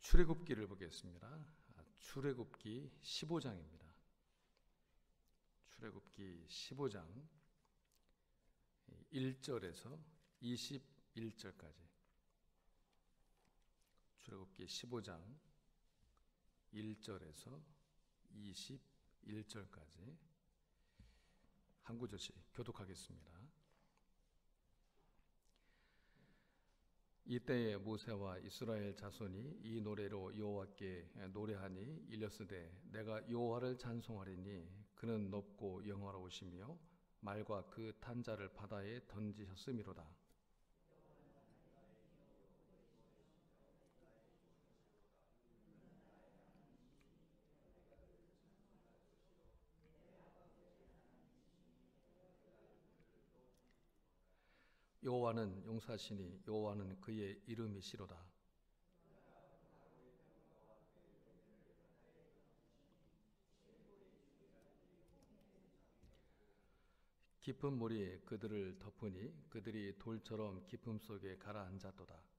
출애굽기를 보겠습니다. 출애굽기 15장입니다. 출애굽기 15장 1절에서 21절까지. 출애굽기 15장 1절에서 21절까지 한 구절씩 교독하겠습니다. 이때에 모세와 이스라엘 자손이 이 노래로 여호와께 노래하니 일렀으되 내가 여호와를 찬송하리니 그는 높고 영화로우시며 말과 그 탄자를 바다에 던지셨음이로다. 여호와는 용사시니 여호와는 그의 이름이시로다. 깊은 물이 그들을 덮으니 그들이 돌처럼 깊음 속에 가라앉았도다.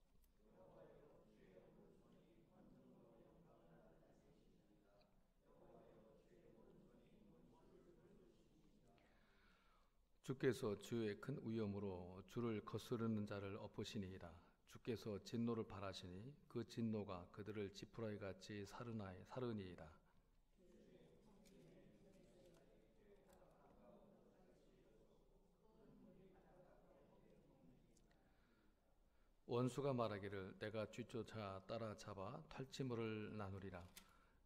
주께서 주의 큰 위엄으로 주를 거스르는 자를 엎으시니이다. 주께서 진노를 발하시니 그 진노가 그들을 지푸라기 같이 사르니이다. 원수가 말하기를 내가 뒤쫓아 따라잡아 탈취물을 나누리라.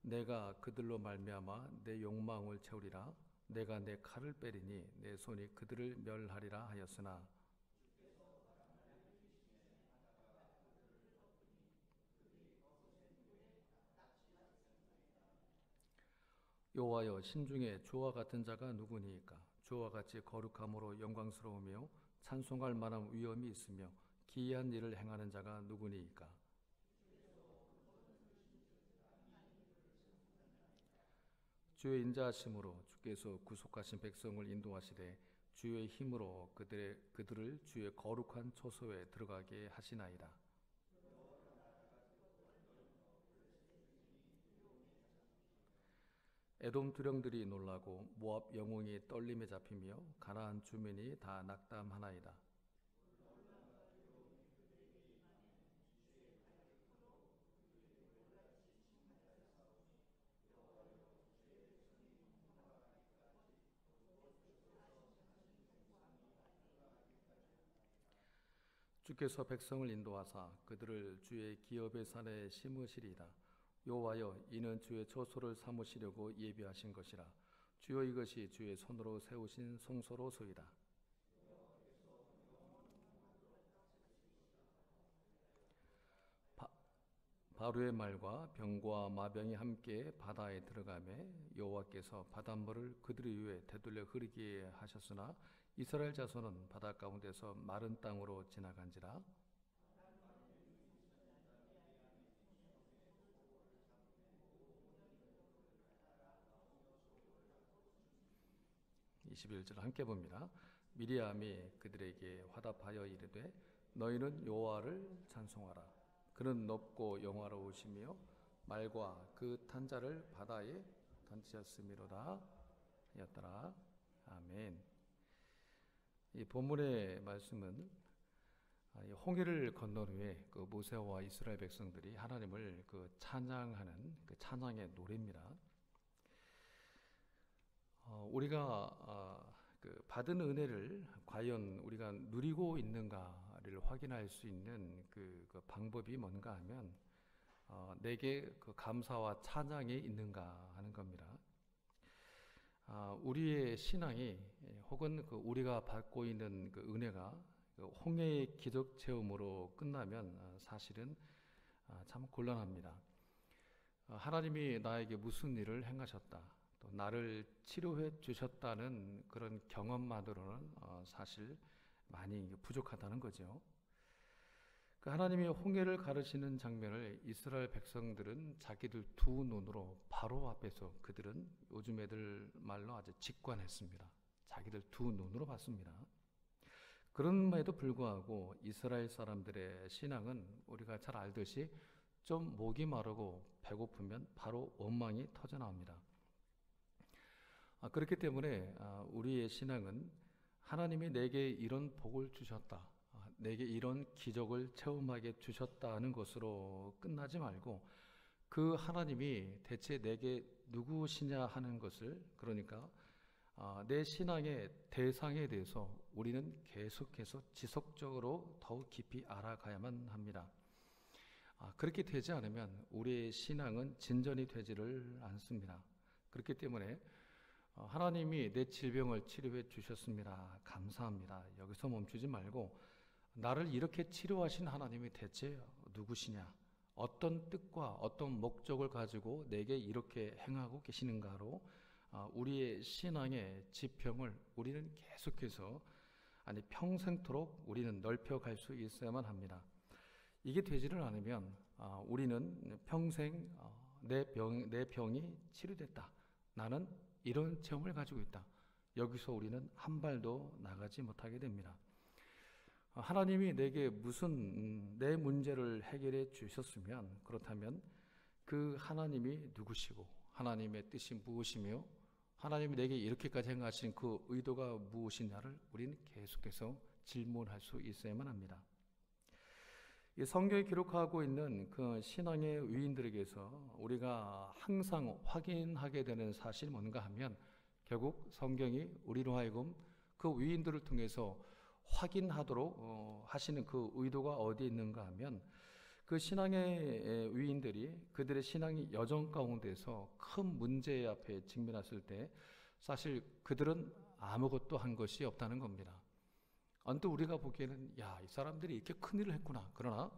내가 그들로 말미암아 내 욕망을 채우리라. 내가 내 칼을 빼리니 내 손이 그들을 멸하리라 하였으나 여호와여 신중에 주와 같은 자가 누구니이까? 주와 같이 거룩함으로 영광스러우며 찬송할 만한 위엄이 있으며 기이한 일을 행하는 자가 누구니이까? 주의 인자하심으로 주께서 구속하신 백성을 인도하시되 주의 힘으로 그들을 주의 거룩한 초소에 들어가게 하시나이다. 에돔 두령들이 놀라고 모압 영웅이 떨림에 잡히며 가나안 주민이 다 낙담하나이다. 주께서 백성을 인도하사 그들을 주의 기업의 산에 심으시리이다. 여호와여 이는 주의 초소를 삼으시려고 예비하신 것이라. 주여 이것이 주의 손으로 세우신 성소로소이다. 바로의 말과 병과 마병이 함께 바다에 들어가매 여호와께서 바닷물을 그들 위에 되돌려 흐르게 하셨으나 이스라엘 자손은 바다 가운데서 마른 땅으로 지나간지라. (21절) 함께 봅니다. 미리암이 그들에게 화답하여 이르되 너희는 여호와를 찬송하라. 그는 높고 영화로우시며 말과 그 탄자를 바다에 던지셨음이로다 하였더라. 아멘. 이 본문의 말씀은 홍해를 건넌 후에 그 모세와 이스라엘 백성들이 하나님을 찬양하는 그 찬양의 노래입니다. 우리가 받은 은혜를 과연 우리가 누리고 있는가를 확인할 수 있는 그 방법이 뭔가 하면 내게 그 감사와 찬양이 있는가 하는 겁니다. 우리의 신앙이 혹은 우리가 받고 있는 그 은혜가 홍해의 기적 체험으로 끝나면 사실은 참 곤란합니다. 하나님이 나에게 무슨 일을 행하셨다, 또 나를 치료해 주셨다는 그런 경험만으로는 사실 많이 부족하다는 거죠. 하나님이 홍해를 가르시는 장면을 이스라엘 백성들은 자기들 두 눈으로 바로 앞에서 그들은 요즘 애들 말로 아주 직관했습니다. 자기들 두 눈으로 봤습니다. 그럼에도 불구하고 이스라엘 사람들의 신앙은 우리가 잘 알듯이 좀 목이 마르고 배고프면 바로 원망이 터져나옵니다. 그렇기 때문에 우리의 신앙은 하나님이 내게 이런 복을 주셨다, 내게 이런 기적을 체험하게 주셨다는 것으로 끝나지 말고 그 하나님이 대체 내게 누구시냐 하는 것을, 그러니까 내 신앙의 대상에 대해서 우리는 계속해서 지속적으로 더욱 깊이 알아가야만 합니다. 그렇게 되지 않으면 우리의 신앙은 진전이 되지를 않습니다. 그렇기 때문에 하나님이 내 질병을 치료해 주셨습니다, 감사합니다, 여기서 멈추지 말고 나를 이렇게 치료하신 하나님이 대체 누구시냐, 어떤 뜻과 어떤 목적을 가지고 내게 이렇게 행하고 계시는가로 우리의 신앙의 지평을 우리는 계속해서, 아니 평생토록 우리는 넓혀갈 수 있어야만 합니다. 이게 되지를 않으면 우리는 평생 내 병이 치료됐다, 나는 이런 체험을 가지고 있다, 여기서 우리는 한 발도 나가지 못하게 됩니다. 하나님이 내게 무슨 내 문제를 해결해 주셨으면, 그렇다면 그 하나님이 누구시고 하나님의 뜻이 무엇이며 하나님이 내게 이렇게까지 행하신 그 의도가 무엇이냐를 우리는 계속해서 질문할 수 있어야만 합니다. 이 성경에 기록하고 있는 그 신앙의 위인들에게서 우리가 항상 확인하게 되는 사실이 뭔가 하면, 결국 성경이 우리로 하여금 그 위인들을 통해서 확인하도록 하시는 그 의도가 어디에 있는가 하면, 그 신앙의 위인들이 그들의 신앙의 여정 가운데서 큰 문제 앞에 직면했을 때 사실 그들은 아무것도 한 것이 없다는 겁니다. 언뜻 우리가 보기에는 이 사람들이 이렇게 큰일을 했구나. 그러나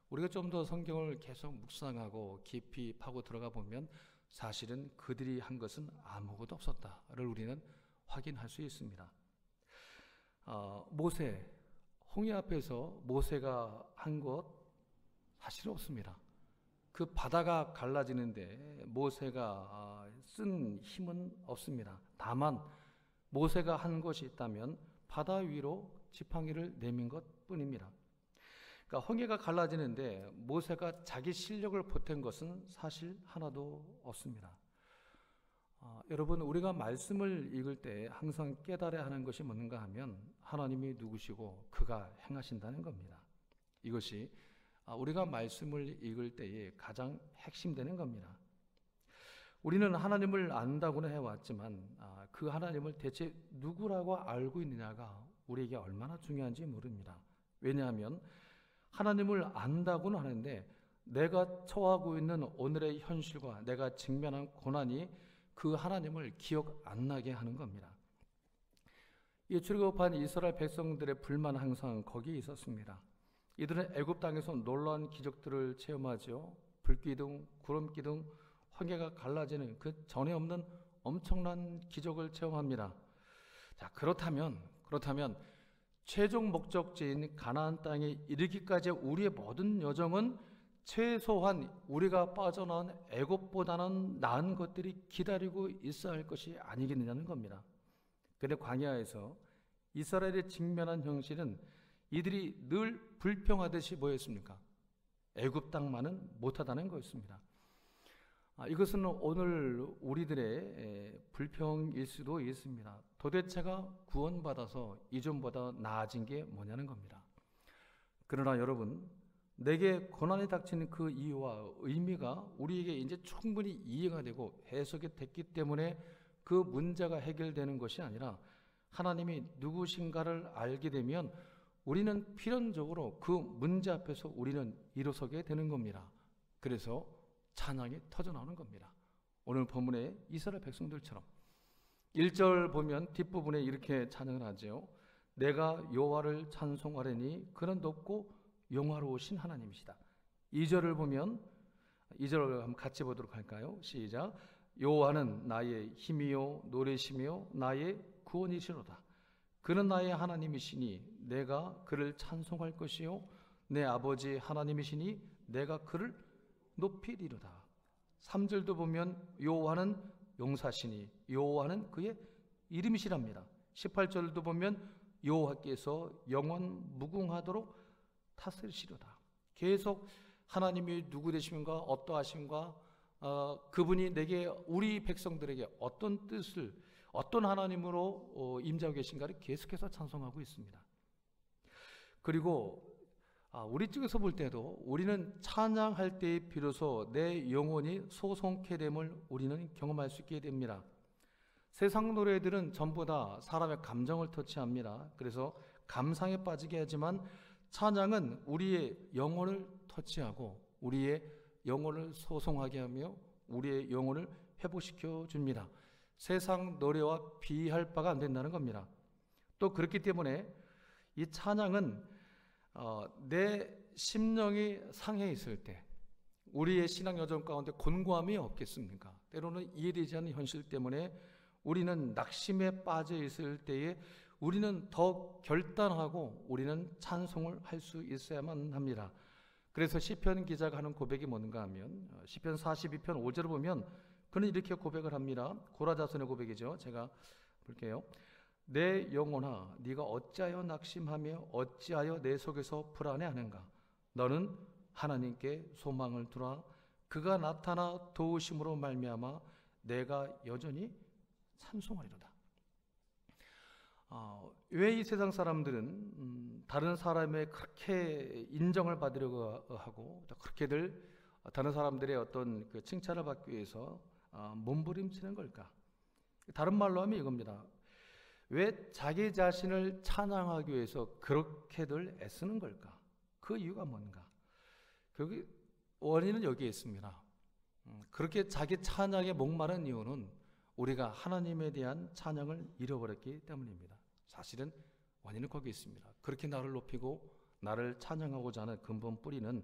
우리가 좀 더 성경을 계속 묵상하고 깊이 파고 들어가 보면 사실은 그들이 한 것은 아무것도 없었다를 우리는 확인할 수 있습니다. 모세, 홍해 앞에서 모세가 한 것 사실 없습니다. 그 바다가 갈라지는데 모세가 쓴 힘은 없습니다. 다만 모세가 한 것이 있다면 바다 위로 지팡이를 내민 것 뿐입니다. 그러니까 홍해가 갈라지는데 모세가 자기 실력을 보탠 것은 사실 하나도 없습니다. 여러분, 우리가 말씀을 읽을 때 항상 깨달아야 하는 것이 뭔가 하면 하나님이 누구시고 그가 행하신다는 겁니다. 이것이 우리가 말씀을 읽을 때에 가장 핵심되는 겁니다. 우리는 하나님을 안다고는 해왔지만 그 하나님을 대체 누구라고 알고 있느냐가 우리에게 얼마나 중요한지 모릅니다. 왜냐하면 하나님을 안다고는 하는데 내가 처하고 있는 오늘의 현실과 내가 직면한 고난이 그 하나님을 기억 안 나게 하는 겁니다. 이 출애굽한 이스라엘 백성들의 불만 항상 거기에 있었습니다. 이들은 애굽 땅에서 놀라운 기적들을 체험하죠. 불기둥, 구름기둥, 홍해가 갈라지는 그 전에 없는 엄청난 기적을 체험합니다. 자, 그렇다면 최종 목적지인 가나안 땅에 이르기까지 우리의 모든 여정은 최소한 우리가 빠져나온 애굽보다는 나은 것들이 기다리고 있어야 할 것이 아니겠느냐는 겁니다. 그런데 광야에서 이스라엘이 직면한 현실은 이들이 늘 불평하듯이 뭐였습니까? 애굽 땅만은 못하다는 거였습니다. 이것은 오늘 우리들의 불평일 수도 있습니다. 도대체가 구원받아서 이전보다 나아진 게 뭐냐는 겁니다. 그러나 여러분, 내게 고난이 닥치는 그 이유와 의미가 우리에게 이제 충분히 이해가 되고 해석이 됐기 때문에 그 문제가 해결되는 것이 아니라 하나님이 누구신가를 알게 되면 우리는 필연적으로 그 문제 앞에서 우리는 일어서게 되는 겁니다. 그래서 찬양이 터져나오는 겁니다. 오늘 본문의 이스라엘 백성들처럼 1절 보면 뒷부분에 이렇게 찬양을 하죠. 내가 여호와를 찬송하려니 그는 높고 영화로우신 하나님이시다. 2절을 보면 2절을 한번 같이 보도록 할까요? 시작. 여호와는 나의 힘이요 노래시며 나의 구원이시로다. 그는 나의 하나님이시니 내가 그를 찬송할 것이요 내 아버지 하나님이시니 내가 그를 높이리로다. 3절도 보면 여호와는 용사시니 여호와는 그의 이름이시랍니다. 18절도 보면 여호와께서 영원 무궁하도록 다스리시로다. 계속 하나님이 누구 되심과 어떠하심과 그분이 내게 우리 백성들에게 어떤 뜻을 어떤 하나님으로 임재하고 계신가를 계속해서 찬송하고 있습니다. 그리고 우리 쪽에서 볼 때도 우리는 찬양할 때 비로소 내 영혼이 소송케 됨을 우리는 경험할 수 있게 됩니다. 세상 노래들은 전부 다 사람의 감정을 터치합니다. 그래서 감상에 빠지게 하지만 찬양은 우리의 영혼을 터치하고 우리의 영혼을 소송하게 하며 우리의 영혼을 회복시켜 줍니다. 세상 노래와 비할 바가 안 된다는 겁니다. 또 그렇기 때문에 이 찬양은 내 심령이 상해 있을 때 우리의 신앙 여정 가운데 곤고함이 없겠습니까? 때로는 이해되지 않는 현실 때문에 우리는 낙심에 빠져 있을 때에 우리는 더 결단하고 우리는 찬송을 할 수 있어야만 합니다. 그래서 시편 기자가 하는 고백이 뭔가 하면 시편 42편 5절을 보면 그는 이렇게 고백을 합니다. 고라자손의 고백이죠. 제가 볼게요. 내 영혼아 네가 어찌하여 낙심하며 어찌하여 내 속에서 불안해하는가. 너는 하나님께 소망을 두라. 그가 나타나 도우심으로 말미암아 내가 여전히 찬송하리로다. 왜 이 세상 사람들은 다른 사람의 그렇게 인정을 받으려고 하고 그렇게들 다른 사람들의 어떤 그 칭찬을 받기 위해서 몸부림치는 걸까? 다른 말로 하면 이겁니다. 왜 자기 자신을 찬양하기 위해서 그렇게들 애쓰는 걸까? 그 이유가 뭔가? 그 원인은 여기에 있습니다. 그렇게 자기 찬양에 목마른 이유는 우리가 하나님에 대한 찬양을 잃어버렸기 때문입니다. 사실은 원인은 거기에 있습니다. 그렇게 나를 높이고 나를 찬양하고자 하는 근본 뿌리는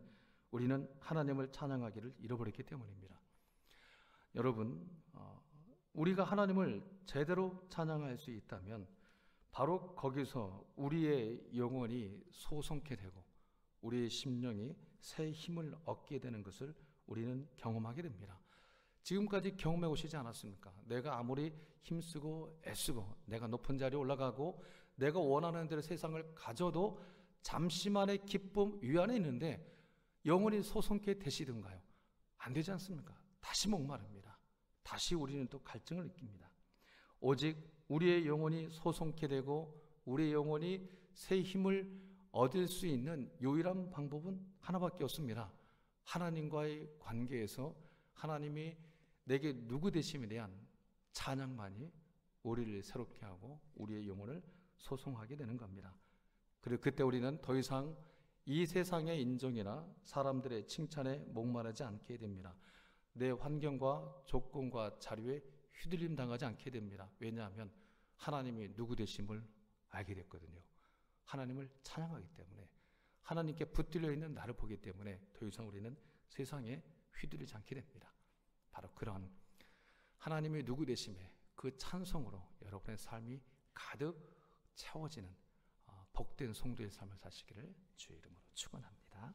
우리는 하나님을 찬양하기를 잃어버렸기 때문입니다. 여러분, 우리가 하나님을 제대로 찬양할 수 있다면 바로 거기서 우리의 영혼이 소성케 되고 우리의 심령이 새 힘을 얻게 되는 것을 우리는 경험하게 됩니다. 지금까지 경험해 오시지 않았습니까? 내가 아무리 힘쓰고 애쓰고 내가 높은 자리에 올라가고 내가 원하는 대로 세상을 가져도 잠시만의 기쁨 위안에 있는데 영혼이 소성케 되시던가요? 안 되지 않습니까? 다시 목마릅니다. 다시 우리는 또 갈증을 느낍니다. 오직 우리의 영혼이 소성케 되고 우리의 영혼이 새 힘을 얻을 수 있는 유일한 방법은 하나밖에 없습니다. 하나님과의 관계에서 하나님이 내게 누구 되심에 대한 찬양만이 우리를 새롭게 하고 우리의 영혼을 소송하게 되는 겁니다. 그리고 그때 우리는 더 이상 이 세상의 인정이나 사람들의 칭찬에 목마르지 않게 됩니다. 내 환경과 조건과 자료에 휘둘림 당하지 않게 됩니다. 왜냐하면 하나님이 누구 되심을 알게 됐거든요. 하나님을 찬양하기 때문에 하나님께 붙들려 있는 나를 보기 때문에 더 이상 우리는 세상에 휘둘리지 않게 됩니다. 바로 그런 하나님의 누구 되심에 그 찬송으로 여러분의 삶이 가득 채워지는 복된 성도의 삶을 사시기를 주의 이름으로 축원합니다.